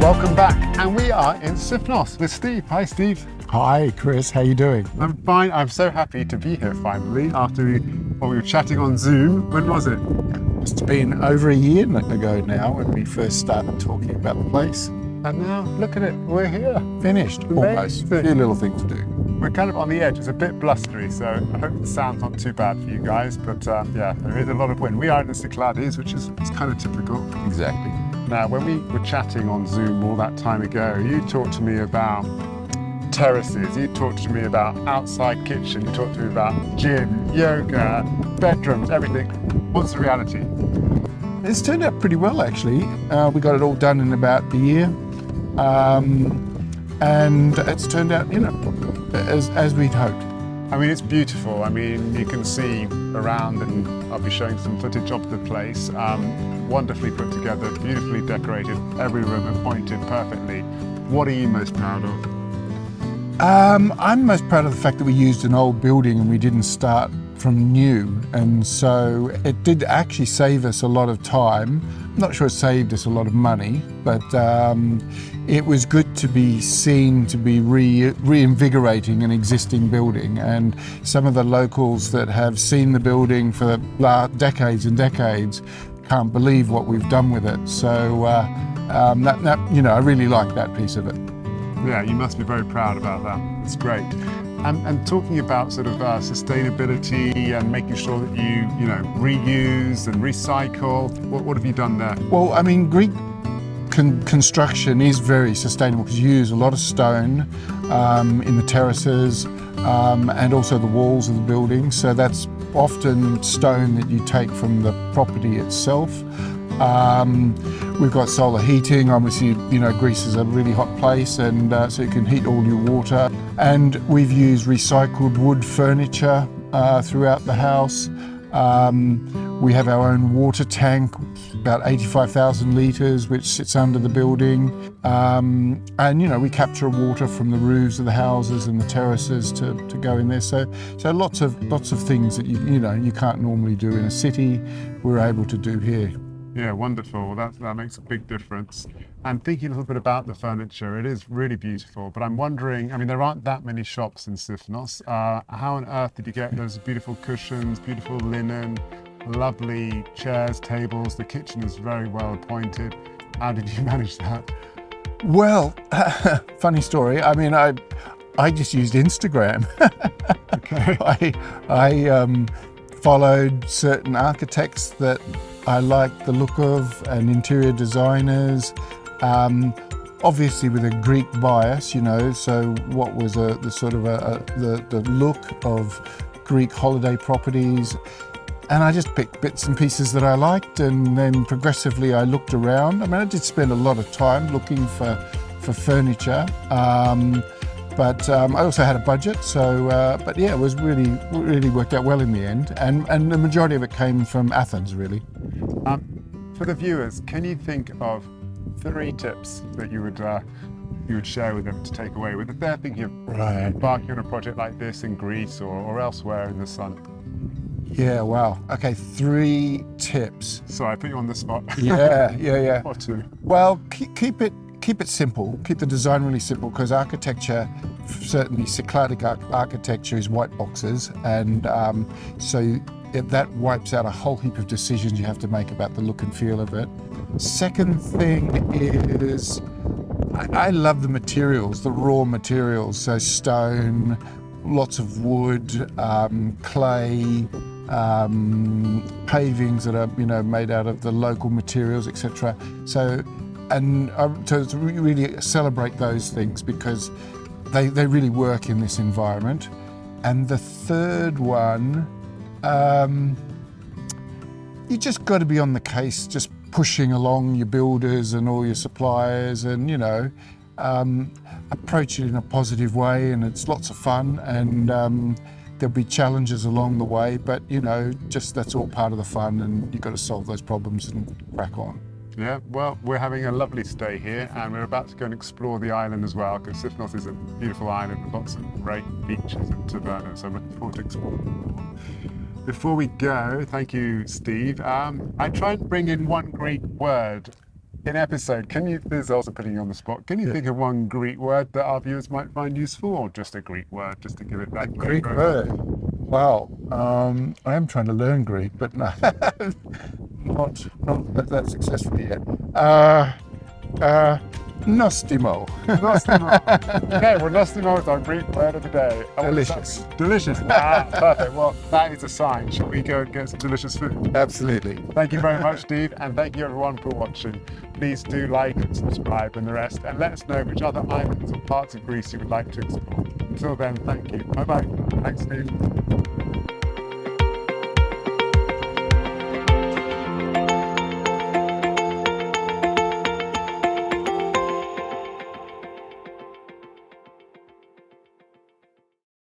Welcome back, and we are in Sifnos with Steve. Hi, Steve. Hi, Chris. How you doing? I'm fine. I'm so happy to be here finally after we were chatting on Zoom. When was it? It's been over a year ago now when we first started talking about the place. And now, look at it. We're here. Finished, almost. A few little things to do. We're kind of on the edge. It's a bit blustery, so I hope the sound's not too bad for you guys. But yeah, there is a lot of wind. We are in the Cycladic, which is kind of typical. Exactly. Now, when we were chatting on Zoom all that time ago, you talked to me about terraces, you talked to me about outside kitchen, you talked to me about gym, yoga, bedrooms, everything. What's the reality? It's turned out pretty well, actually. We got it all done in about a year. And it's turned out, as we'd hoped. I mean, it's beautiful. I mean, you can see around, and I'll be showing some footage of the place. Wonderfully put together, beautifully decorated, every room appointed perfectly. What are you most proud of? I'm most proud of the fact that we used an old building and we didn't start from new, and so it did actually save us a lot of time. I'm not sure it saved us a lot of money, but it was good to be seen to be reinvigorating an existing building, and some of the locals that have seen the building for decades and decades can't believe what we've done with it. So I really like that piece of it. Yeah, you must be very proud about that. It's great. And talking about sort of sustainability and making sure that you reuse and recycle, what have you done there? Well, I mean, Greek construction is very sustainable because you use a lot of stone in the terraces and also the walls of the building. So that's often stone that you take from the property itself. We've got solar heating. Obviously, Greece is a really hot place, and so you can heat all your water. And we've used recycled wood furniture throughout the house. We have our own water tank, about 85,000 litres, which sits under the building. And we capture water from the roofs of the houses and the terraces to go in there. So lots of things that you can't normally do in a city, we're able to do here. Yeah, wonderful. That makes a big difference. And thinking a little bit about the furniture, it is really beautiful. But I'm wondering, I mean, there aren't that many shops in Sifnos. How on earth did you get those beautiful cushions, beautiful linen, lovely chairs, tables? The kitchen is very well appointed. How did you manage that? Well, funny story. I mean, I just used Instagram. Okay. I followed certain architects that I like the look of, and interior designers, obviously with a Greek bias, so what was the look of Greek holiday properties. And I just picked bits and pieces that I liked, and then progressively I looked around. I mean, I did spend a lot of time looking for furniture, but I also had a budget, so but yeah, it was really worked out well in the end, and the majority of it came from Athens, really. For the viewers, can you think of 3 tips that you would share with them to take away with if they're thinking of embarking on a project like this in Greece or elsewhere in the sun? Yeah, wow. Okay, 3 tips. Sorry, I put you on the spot. Yeah. Or 2. Well, keep it simple. Keep the design really simple, because architecture, certainly Cycladic architecture, is white boxes, and so that wipes out a whole heap of decisions you have to make about the look and feel of it. Second thing is, I love the materials, the raw materials, so stone, lots of wood, clay, pavings that are made out of the local materials, etc. So to really celebrate those things, because they really work in this environment. And the third one, you just got to be on the case, just pushing along your builders and all your suppliers, and approach it in a positive way, and it's lots of fun, and there'll be challenges along the way, but just that's all part of the fun, and you've got to solve those problems and crack on. Yeah, well, we're having a lovely stay here, and we're about to go and explore the island as well, because Sifnos is a beautiful island with lots of great beaches and tavernas, so I'm looking forward to exploring. Before we go, thank you, Steve. I tried to bring in one Greek word in episode, can you, this is also putting you on the spot, can you think of one Greek word that our viewers might find useful, or just a Greek word, just to give it that Greek word. Wow. I am trying to learn Greek, but no, not that successfully yet. Nostimo. Nostimo. Okay, well, nostimo is our Greek word of the day. Delicious. Delicious. Ah, perfect. Well, that is a sign. Shall we go and get some delicious food? Absolutely. Thank you very much, Steve, and thank you everyone for watching. Please do like and subscribe and the rest, and let us know which other islands or parts of Greece you would like to explore. Until then, thank you. Bye-bye. Thanks, Steve.